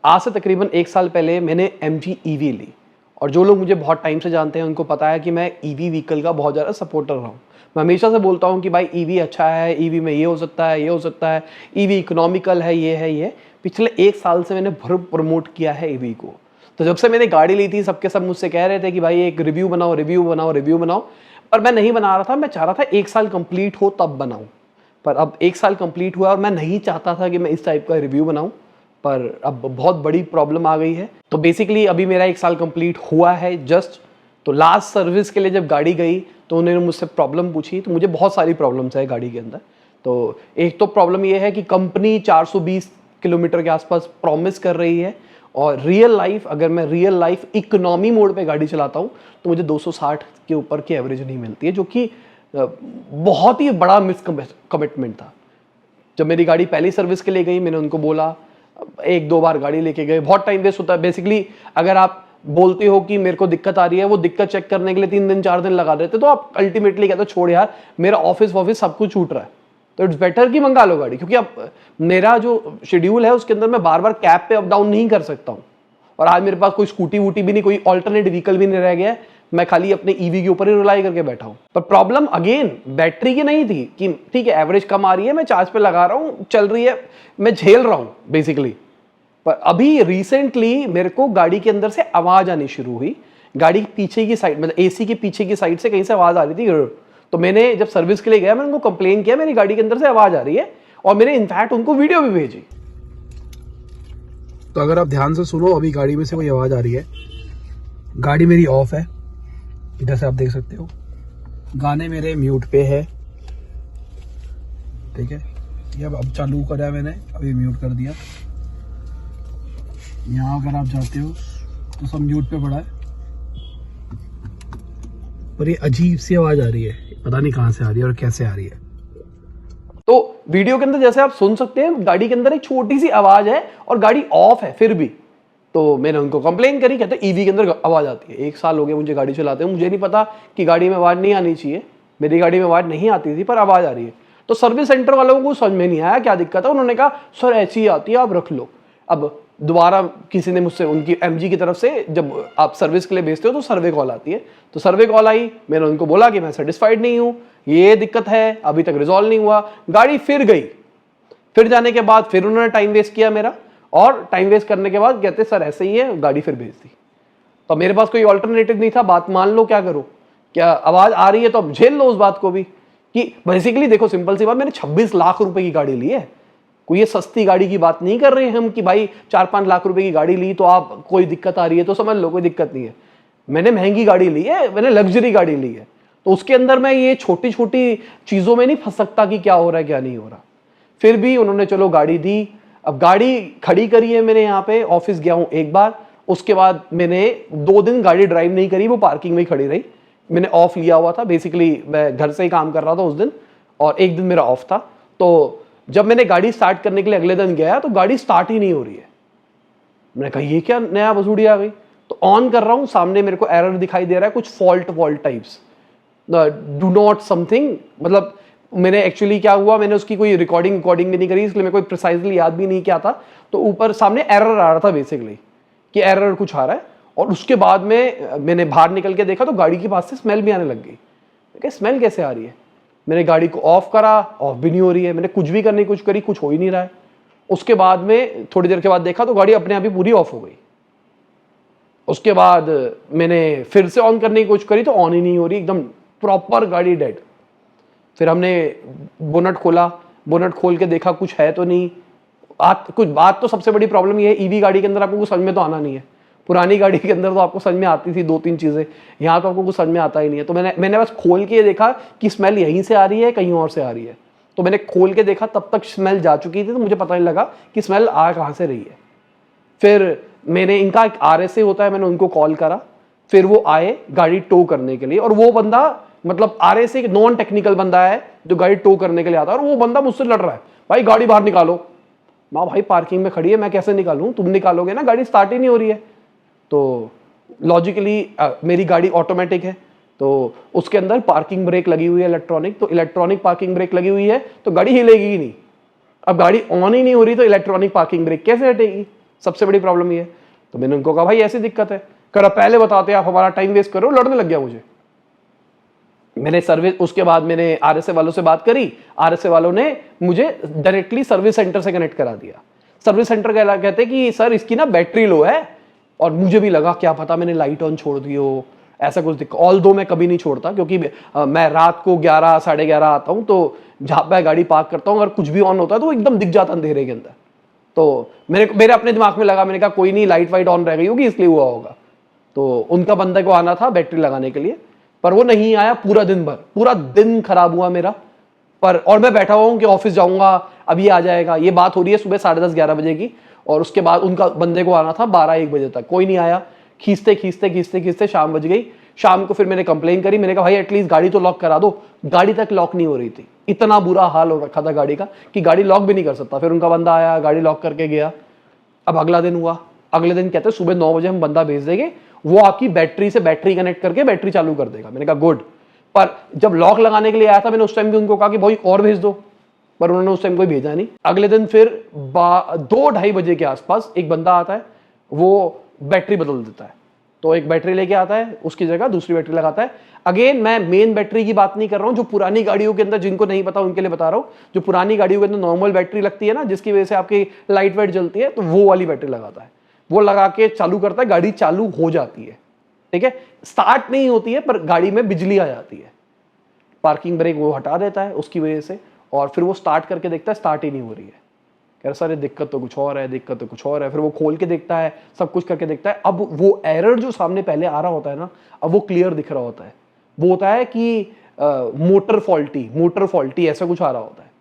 आज से तकरीबन 1 साल पहले मैंने MG EV ली, और जो लोग मुझे बहुत टाइम से जानते हैं उनको पता है कि मैं EV व्हीकल का बहुत ज़्यादा सपोर्टर रहा हूँ। मैं हमेशा से बोलता हूँ कि भाई EV अच्छा है, EV में ये हो सकता है, ये हो सकता है, EV इकोनॉमिकल है, ये है, ये। पिछले 1 साल से मैंने भर प्रमोट किया है EV को। तो जब से मैंने गाड़ी ली थी, सबके सब मुझसे कह रहे थे कि भाई एक रिव्यू बनाओ, रिव्यू बनाओ, रिव्यू बनाओ, पर मैं नहीं बना रहा था। मैं चाह रहा था 1 साल कंप्लीट हो तब बनाऊँ। पर अब 1 साल कंप्लीट हुआ और मैं नहीं चाहता था कि मैं इस टाइप का रिव्यू बनाऊँ, पर अब बहुत बड़ी प्रॉब्लम आ गई है। तो बेसिकली अभी मेरा 1 साल कंप्लीट हुआ है जस्ट। तो लास्ट सर्विस के लिए जब गाड़ी गई तो उन्होंने मुझसे प्रॉब्लम पूछी, तो मुझे बहुत सारी प्रॉब्लम्स है गाड़ी के अंदर। तो एक तो प्रॉब्लम ये है कि कंपनी 420 किलोमीटर के आसपास प्रॉमिस कर रही है, और रियल लाइफ, अगर मैं रियल लाइफ इकोनॉमी मोड पे गाड़ी चलाता हूँ तो मुझे 260 के ऊपर की एवरेज नहीं मिलती है, जो कि बहुत ही बड़ा मिस कमिटमेंट था। जब मेरी गाड़ी पहली सर्विस के लिए गई, मैंने उनको बोला, 1-2 बार गाड़ी लेके गए, बहुत टाइम वेस्ट होता है। बेसिकली अगर आप बोलते हो कि मेरे को दिक्कत आ रही है, वो दिक्कत चेक करने के लिए 3 दिन 4 दिन लगा देते, तो आप अल्टीमेटली कहते हो छोड़ यार, मेरा ऑफिस सब कुछ छूट रहा है, तो इट्स बेटर कि मंगा लो गाड़ी। क्योंकि अब मेरा जो शेड्यूल है उसके अंदर मैं बार बार कैब पे अप डाउन नहीं कर सकता हूँ, और आज मेरे पास कोई स्कूटी वूटी भी नहीं, कोई ऑल्टरनेट व्हीकल भी नहीं रह गया है। मैं खाली अपने ईवी के ऊपर ही रिलाई करके बैठा हूँ। पर प्रॉब्लम अगेन बैटरी की नहीं थी कि ठीक है एवरेज कम आ रही है, मैं चार्ज पे लगा रहा हूँ, चल रही है, मैं झेल रहा हूँ बेसिकली। पर अभी रिसेंटली मेरे को गाड़ी के अंदर से आवाज आनी शुरू हुई। गाड़ी की पीछे की साइड, मतलब एसी की पीछे की साइड से कहीं से आवाज आ रही थी। तो मैंने जब सर्विस के लिए गया, मैंने उनको कंप्लेन किया मेरी गाड़ी के अंदर से आवाज आ रही है, और मैंने इनफैक्ट उनको वीडियो भी भेजी। तो अगर आप ध्यान से सुनो, अभी गाड़ी में से कोई आवाज आ रही है। गाड़ी मेरी ऑफ है, जैसे आप देख सकते हो। गाने मेरे म्यूट पे है, ठीक है। ये अब चालू करा मैंने, अभी म्यूट कर दिया। यहाँ अगर आप जाते हो तो सब म्यूट पे पड़ा है, पर ये अजीब सी आवाज आ रही है, पता नहीं कहां से आ रही है और कैसे आ रही है। तो वीडियो के अंदर जैसे आप सुन सकते हैं, गाड़ी के अंदर एक छोटी सी आवाज है और गाड़ी ऑफ है फिर भी। तो मैंने उनको कंप्लेन करी, कहते ईवी के अंदर आवाज आती है। 1 साल हो गया मुझे गाड़ी चलाते हुए, मुझे नहीं पता कि गाड़ी में आवाज नहीं आनी चाहिए। मेरी गाड़ी में आवाज नहीं आती थी, पर आवाज आ रही है। तो सर्विस सेंटर वालों को समझ में नहीं आया क्या दिक्कत है। उन्होंने कहा सर ऐसी ही आती है, आप रख लो। अब दोबारा किसी ने मुझसे, उनकी MG की तरफ से, जब आप सर्विस के लिए भेजते हो तो सर्वे कॉल आती है। तो सर्वे कॉल आई, मैंने उनको बोला कि मैं सेटिस्फाइड नहीं हूँ, ये दिक्कत है, अभी तक रिजॉल्व नहीं हुआ। गाड़ी फिर गई, फिर जाने के बाद फिर उन्होंने टाइम वेस्ट किया मेरा, और टाइम वेस्ट करने के बाद कहते सर ऐसे ही है, गाड़ी फिर भेज दी। तो मेरे पास कोई ऑल्टरनेटिव नहीं था, बात मान लो, क्या करो, क्या आवाज आ रही है तो अब झेल लो उस बात को भी। कि बेसिकली देखो, सिंपल सी बात, मैंने 26 लाख रुपए की गाड़ी ली है। कोई ये सस्ती गाड़ी की बात नहीं कर रहे हैं हम कि भाई 4-5 लाख रुपए की गाड़ी ली तो आप कोई दिक्कत आ रही है तो समझ लो कोई दिक्कत नहीं है। मैंने महंगी गाड़ी ली है, मैंने लग्जरी गाड़ी ली है, तो उसके अंदर मैं ये छोटी छोटी चीजों में नहीं फंस सकता कि क्या हो रहा है क्या नहीं हो रहा। फिर भी उन्होंने चलो गाड़ी दी। अब गाड़ी खड़ी करी है मैंने यहाँ पे, ऑफिस गया हूँ एक बार, उसके बाद मैंने 2 दिन गाड़ी ड्राइव नहीं करी, वो पार्किंग में ही खड़ी रही। मैंने ऑफ लिया हुआ था, बेसिकली मैं घर से ही काम कर रहा था उस दिन, और एक दिन मेरा ऑफ था। तो जब मैंने गाड़ी स्टार्ट करने के लिए अगले दिन गया तो गाड़ी स्टार्ट ही नहीं हो रही है। मैंने कहा ये क्या नया बसूड़ी आ गई। तो ऑन कर रहा हूँ, सामने मेरे को एरर दिखाई दे रहा है, कुछ fault types, do not something. मतलब मैंने एक्चुअली क्या हुआ, मैंने उसकी कोई रिकॉर्डिंग भी नहीं करी, इसलिए मेरे को प्रिसाइजली याद भी नहीं किया था। तो ऊपर सामने एरर आ रहा था बेसिकली, कि एरर कुछ आ रहा है। और उसके बाद में मैंने बाहर निकल के देखा तो गाड़ी के पास से स्मेल भी आने लग गई। स्मेल कैसे आ रही है। मैंने गाड़ी को ऑफ करा, ऑफ भी नहीं हो रही है। मैंने कुछ भी करने की कोशिश करी, कुछ हो ही नहीं रहा है। उसके बाद में थोड़ी देर के बाद देखा तो गाड़ी अपने आप ही पूरी ऑफ हो गई। उसके बाद मैंने फिर से ऑन करने की कोशिश करी तो ऑन ही नहीं हो रही, एकदम प्रॉपर गाड़ी डेड। फिर हमने बोनट खोला, बोनट खोल के देखा कुछ है तो नहीं। कुछ बात तो सबसे बड़ी प्रॉब्लम ये है, ईवी गाड़ी के अंदर आपको कुछ समझ में तो आना नहीं है। पुरानी गाड़ी के अंदर तो आपको समझ में आती थी 2-3 चीजें, यहाँ तो आपको कुछ समझ में आता ही नहीं है। तो मैंने बस खोल के देखा कि स्मेल यहीं से आ रही है कहीं और से आ रही है। तो मैंने खोल के देखा, तब तक स्मेल जा चुकी थी, तो मुझे पता नहीं लगा कि स्मेल आ कहाँ से रही है। फिर मैंने, इनका एक RSA होता है, मैंने उनको कॉल करा। फिर वो आए गाड़ी टो करने के लिए, और वो बंदा, मतलब RSA नॉन टेक्निकल बंदा है जो गाड़ी टो करने के लिए आता है, और वो बंदा मुझसे लड़ रहा है, भाई गाड़ी बाहर निकालो। माँ भाई पार्किंग में खड़ी है, मैं कैसे निकालूं, तुम निकालोगे ना, गाड़ी स्टार्ट ही नहीं हो रही है। तो लॉजिकली मेरी गाड़ी ऑटोमेटिक है, तो उसके अंदर पार्किंग ब्रेक लगी हुई है इलेक्ट्रॉनिक, तो इलेक्ट्रॉनिक पार्किंग ब्रेक लगी हुई है तो गाड़ी हिलेगी ही नहीं। अब गाड़ी ऑन ही नहीं हो रही तो इलेक्ट्रॉनिक पार्किंग ब्रेक कैसे हटेगी। सबसे बड़ी प्रॉब्लम ये है। तो मैंने उनको कहा भाई ऐसी दिक्कत है, कह पहले बताते आप हमारा टाइम वेस्ट कर रहे हो, लड़ने लग गया मुझे। मैंने सर्विस, उसके बाद मैंने आरएसए वालों से बात करी, आरएसए वालों ने मुझे डायरेक्टली सर्विस सेंटर से कनेक्ट करा दिया। सर्विस सेंटर कहते कि सर इसकी ना बैटरी लो है, और मुझे भी लगा क्या पता मैंने लाइट ऑन छोड़ दी हो, ऐसा कुछ दिक्कत। ऑल दो मैं कभी नहीं छोड़ता, क्योंकि मैं रात को 11 साढ़े 11 आता हूँ, तो जहाँ पे गाड़ी पार्क करता हूँ अगर कुछ भी ऑन होता है तो एकदम दिख जाता अंधेरे के अंदर। तो मेरे अपने दिमाग में लगा, मैंने कहा कोई नहीं लाइट वाइट ऑन रह गई होगी इसलिए हुआ होगा। तो उनका बंदे को आना था बैटरी लगाने के लिए, पर वो नहीं आया। पूरा दिन भर, पूरा दिन खराब हुआ मेरा। पर और मैं बैठा हुआ हूँ कि ऑफिस जाऊंगा, अभी आ जाएगा। ये बात हो रही है सुबह 10:30 11 बजे की, और उसके बाद उनका बंदे को आना था 12-1 बजे तक, कोई नहीं आया। खींचते खींचते खींचते खींचते शाम बज गई। शाम को फिर मैंने कंप्लेन करी, मैंने कहा भाई एटलीस्ट गाड़ी तो लॉक करा दो। गाड़ी तक लॉक नहीं हो रही थी, इतना बुरा हाल हो रखा था गाड़ी का कि गाड़ी लॉक भी नहीं कर सकता। फिर उनका बंदा आया, गाड़ी लॉक करके गया। अब अगला दिन हुआ, अगले दिन कहते सुबह 9 बजे हम बंदा भेज देंगे, वो आपकी बैटरी से बैटरी कनेक्ट करके बैटरी चालू कर देगा। मैंने कहा गुड। पर जब लॉक लगाने के लिए आया था मैंने उस टाइम भी उनको कहा कि भाई और भेज दो, पर उन्होंने उस टाइम कोई भेजा नहीं। अगले दिन फिर 2-2:30 बजे के आसपास एक बंदा आता है, वो बैटरी बदल देता है। तो एक बैटरी लेके आता है, उसकी जगह दूसरी बैटरी लगाता है। अगेन मैं मेन बैटरी की बात नहीं कर रहा हूं, जो पुरानी गाड़ियों के अंदर, जिनको नहीं पता उनके लिए बता रहा हूं, जो पुरानी गाड़ियों के अंदर नॉर्मल बैटरी लगती है ना, जिसकी वजह से आपकी लाइट वाइट जलती है, तो वो वाली बैटरी लगाता है। वो लगा के चालू करता है, गाड़ी चालू हो जाती है। ठीक है, स्टार्ट नहीं होती है पर गाड़ी में बिजली आ जाती है। पार्किंग ब्रेक वो हटा देता है उसकी वजह से, और फिर वो स्टार्ट करके देखता है स्टार्ट ही नहीं हो रही है। कह रहा सर ये दिक्कत तो कुछ और है, दिक्कत तो कुछ और है। फिर वो खोल के देखता है, सब कुछ करके देखता है। अब वो एरर जो सामने पहले आ रहा होता है ना, अब वो क्लियर दिख रहा होता है। वो होता है कि मोटर फॉल्टी ऐसा कुछ आ रहा होता है।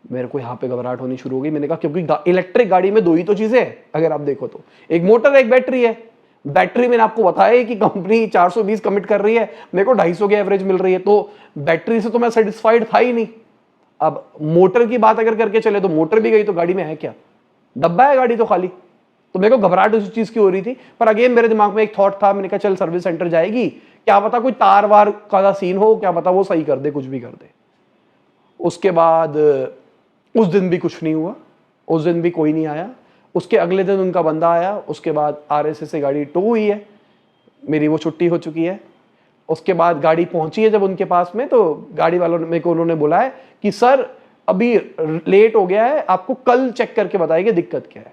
मेरे को यहाँ पे घबराहट होनी शुरू हो गई। मैंने कहा क्योंकि इलेक्ट्रिक गाड़ी में 2 ही तो चीजें हैं अगर आप देखो तो, एक मोटर एक बैटरी है। बैटरी मैंने आपको बताया कि कंपनी 420 कमिट कर रही है, मेरे को 250 की एवरेज मिल रही है, तो बैटरी से तो मैं सेटिस्फाइड था ही नहीं। अब मोटर की बात अगर करके चले तो मोटर भी गई तो गाड़ी में है क्या, डब्बा है गाड़ी तो खाली। तो मेरे को घबराहट उस चीज की हो रही थी। पर अगेन मेरे दिमाग में एक थॉट था, मैंने कहा चल सर्विस सेंटर जाएगी, क्या पता कोई तार वार का सीन हो, क्या पता वो सही कर दे, कुछ भी कर दे। उसके बाद उस दिन भी कुछ नहीं हुआ, उस दिन भी कोई नहीं आया। उसके अगले दिन उनका बंदा आया। उसके बाद आरएसए से गाड़ी टो हुई है, मेरी वो छुट्टी हो चुकी है। उसके बाद गाड़ी पहुंची है जब उनके पास में, तो गाड़ी वालों ने मेरे को उन्होंने बोला है कि सर अभी लेट हो गया है, आपको कल चेक करके बताएंगे दिक्कत क्या है।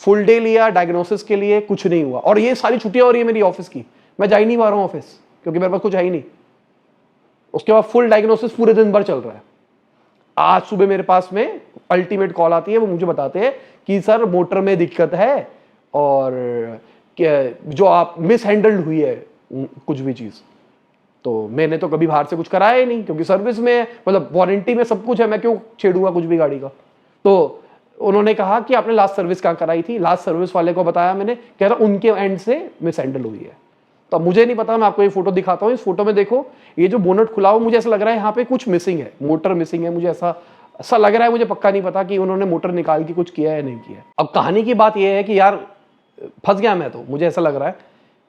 फुल डे लिया डायग्नोसिस के लिए, कुछ नहीं हुआ। और ये सारी छुट्टियां हो रही है मेरी ऑफिस की, मैं जा ही नहीं पा रहा हूँ ऑफिस क्योंकि मेरे पास कुछ है ही नहीं। उसके बाद फुल डायग्नोसिस पूरे दिन भर चल रहा है। आज सुबह मेरे पास में अल्टीमेट कॉल आती है, वो मुझे बताते हैं कि सर मोटर में दिक्कत है, और जो आप मिस हैंडल्ड हुई है कुछ भी चीज। तो मैंने तो कभी बाहर से कुछ कराया ही नहीं, क्योंकि सर्विस में मतलब वारंटी में सब कुछ है, मैं क्यों छेड़ूंगा कुछ भी गाड़ी का। तो उन्होंने कहा कि आपने लास्ट सर्विस कहाँ कराई थी। लास्ट सर्विस वाले को बताया मैंने, कह रहा उनके एंड से मिस हैंडल हुई है। तो मुझे नहीं पता, मैं आपको ये फोटो दिखाता हूँ। इस फोटो में देखो, ये जो बोनट खुला हुआ, मुझे ऐसा लग रहा है यहाँ पे कुछ मिसिंग है, मोटर मिसिंग है, मुझे ऐसा लग रहा है। मुझे पक्का नहीं पता कि उन्होंने मोटर निकाल के कुछ किया है या नहीं किया। अब कहानी की बात यह है कि यार फंस गया मैं, तो मुझे ऐसा लग रहा है,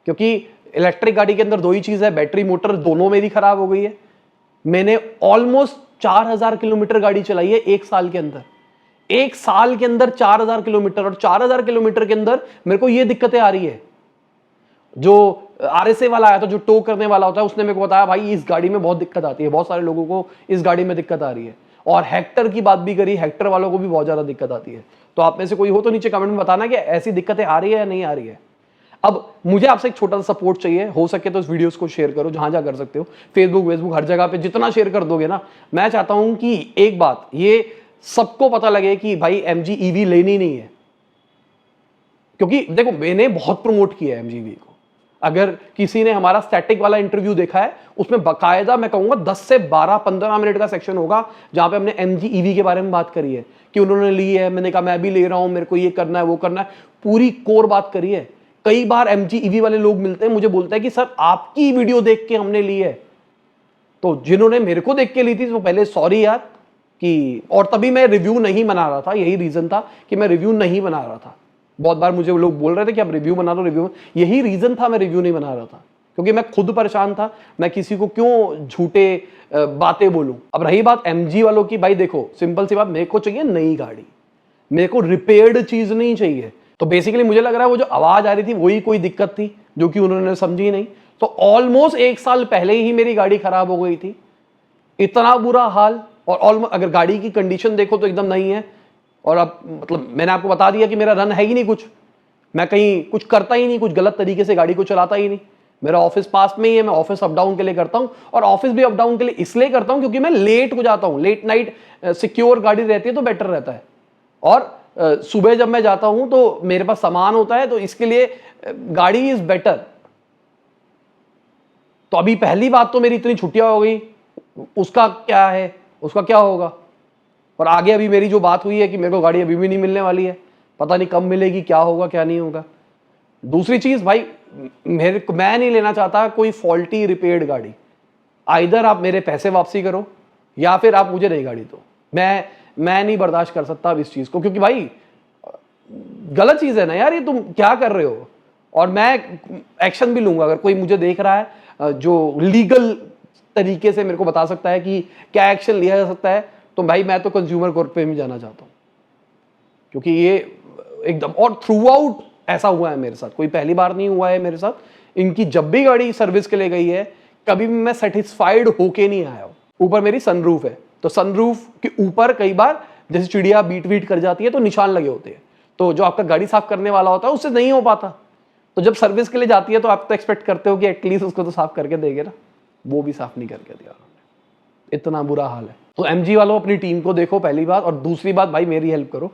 क्योंकि इलेक्ट्रिक गाड़ी के अंदर 2 ही चीज है, बैटरी मोटर दोनों मेरी खराब हो गई है। मैंने ऑलमोस्ट 4000 किलोमीटर गाड़ी चलाई है 1 साल के अंदर। 1 साल के अंदर 4000 किलोमीटर, और 4000 किलोमीटर के अंदर मेरे को ये दिक्कतें आ रही है। जो आरएसए वाला आया था, जो टो करने वाला होता है, उसने मेरे को बताया भाई इस गाड़ी में बहुत दिक्कत आती है, बहुत सारे लोगों को इस गाड़ी में दिक्कत आ रही है। और हेक्टर की बात भी करी, हेक्टर वालों को भी बहुत ज्यादा दिक्कत आती है। तो आप में से कोई हो तो नीचे कमेंट में बताना कि ऐसी दिक्कतें आ रही है या नहीं आ रही है। अब मुझे आपसे एक छोटा सा सपोर्ट चाहिए, हो सके तो इस वीडियोस को शेयर करो जहां जहां कर सकते हो, फेसबुक हर जगह पे जितना शेयर कर दोगे ना। मैं चाहता हूं कि एक बात ये सबको पता लगे कि भाई एमजी ईवी लेनी नहीं है, क्योंकि देखो मैंने बहुत प्रमोट किया है एमजी ईवी को। अगर किसी ने हमारा स्टैटिक वाला इंटरव्यू देखा है, उसमें बकायदा मैं कहूंगा 10 से 12-15 मिनट का सेक्शन होगा जहां पे हमने एमजी ईवी के बारे में बात करी है कि उन्होंने ली है, मैंने कहा मैं भी ले रहा हूं, मेरे को ये करना है वो करना है, पूरी कोर बात करी है। कई बार एमजी ईवी वाले लोग मिलते हैं, मुझे बोलते हैं कि सर आपकी वीडियो देख के हमने ली है। तो जिन्होंने मेरे को देख के ली थी तो पहले सॉरी यार कि, और तभी मैं रिव्यू नहीं बना रहा था, यही रीजन था कि मैं रिव्यू नहीं बना रहा था। बहुत बार मुझे लोग बोल रहे थे कि आप रिव्यू बना लो, रिव्यू, यही रीजन था मैं रिव्यू नहीं बना रहा था, क्योंकि मैं खुद परेशान था। मैं किसी को क्यों झूठे बातें बोलूं। अब रही बात एमजी वालों की, भाई देखो सिंपल सी बात, मेरे को चाहिए नई गाड़ी। मेरे को रिपेयर्ड चीज नहीं चाहिए। तो बेसिकली मुझे लग रहा है वो जो आवाज आ रही थी वही कोई दिक्कत थी जो कि उन्होंने समझी नहीं। तो ऑलमोस्ट 1 साल पहले ही मेरी गाड़ी खराब हो गई थी, इतना बुरा हाल। और ऑलमोस्ट अगर गाड़ी की कंडीशन देखो तो एकदम नहीं है। और अब मतलब मैंने आपको बता दिया कि मेरा रन है ही नहीं कुछ, मैं कहीं कुछ करता ही नहीं, कुछ गलत तरीके से गाड़ी को चलाता ही नहीं। मेरा ऑफिस पास में ही है, मैं ऑफिस अप डाउन के लिए करता हूं, और ऑफिस भी अप डाउन के लिए इसलिए करता हूं क्योंकि मैं लेट हो जाता हूं। लेट नाइट सिक्योर गाड़ी रहती है तो बेटर रहता है। और सुबह जब मैं जाता हूं तो मेरे पास सामान होता है, तो इसके लिए गाड़ी इज बेटर। तो अभी पहली बात तो मेरी इतनी छुट्टियां हो गई, उसका क्या है, उसका क्या होगा। और आगे अभी मेरी जो बात हुई है कि मेरे को गाड़ी अभी भी नहीं मिलने वाली है, पता नहीं कब मिलेगी, क्या होगा क्या नहीं होगा। दूसरी चीज भाई, मैं नहीं लेना चाहता कोई फॉल्टी रिपेयर्ड गाड़ी। आइदर आप मेरे पैसे वापसी करो या फिर आप मुझे नई गाड़ी दो। मैं नहीं बर्दाश्त कर सकता अब इस चीज को, क्योंकि भाई गलत चीज है ना यार, ये तुम क्या कर रहे हो। और मैं एक्शन भी लूंगा अगर कोई मुझे देख रहा है जो लीगल तरीके से मेरे को बता सकता है कि क्या एक्शन लिया जा सकता है, तो भाई मैं तो कंज्यूमर कोर्ट पे भी जाना चाहता हूं। क्योंकि ये एकदम, और थ्रू आउट ऐसा हुआ है मेरे साथ, कोई पहली बार नहीं हुआ है मेरे साथ। इनकी जब भी गाड़ी सर्विस के लिए गई है, कभी भी मैं सेटिस्फाइड होके नहीं आया हूं। ऊपर मेरी सनरूफ है, तो सनरूफ के ऊपर कई बार जैसे चिड़िया बीट वीट कर जाती है तो निशान लगे होते हैं, तो जो आपका गाड़ी साफ करने वाला होता है उससे नहीं हो पाता। तो जब सर्विस के लिए जाती है तो आप तो एक्सपेक्ट करते हो कि एटलीस्ट उसको तो साफ करके देंगे ना, वो भी साफ नहीं करके दिया उन्होंने। इतना बुरा हाल है। तो एमजी वालों अपनी टीम को देखो, पहली बात। और दूसरी बात भाई, मेरी हेल्प करो।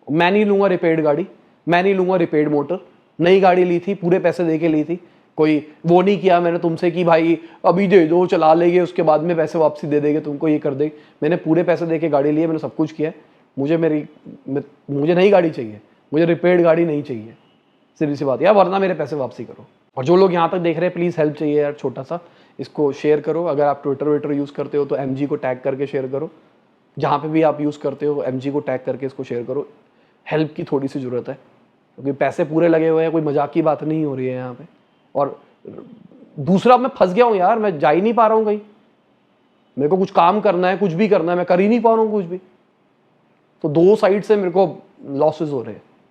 मैं नहीं लूंगा रिपेयर्ड गाड़ी, मैं नहीं लूंगा रिपेयर्ड मोटर। नई गाड़ी ली थी, पूरे पैसे दे के ली थी। कोई वो नहीं किया मैंने तुमसे कि भाई अभी दे दो, चला लेंगे, उसके बाद में पैसे वापसी दे देंगे तुमको, ये कर देंगे। मैंने पूरे पैसे दे के गाड़ी ली है, मैंने सब कुछ किया है। मुझे नई गाड़ी चाहिए, मुझे रिपेयर्ड गाड़ी नहीं चाहिए, सीधी सी बात यार, वरना मेरे पैसे वापसी करो। और जो लोग यहाँ तक देख रहे हैं, प्लीज़ हेल्प चाहिए यार, छोटा सा इसको शेयर करो। अगर आप ट्विटर यूज़ करते हो तो एमजी को टैग करके शेयर करो। जहाँ पे भी आप यूज़ करते हो एमजी को टैग करके इसको शेयर करो। हेल्प की थोड़ी सी ज़रूरत है, क्योंकि पैसे पूरे लगे हुए हैं, कोई मजाक की बात नहीं हो रही है यहाँ पे। और दूसरा, मैं फंस गया हूँ यार, मैं जा ही नहीं पा रहा हूँ कहीं। मेरे को कुछ काम करना है, कुछ भी करना है, मैं कर ही नहीं पा रहा हूँ कुछ भी। तो 2 साइड से मेरे को लॉसेस हो रहे हैं।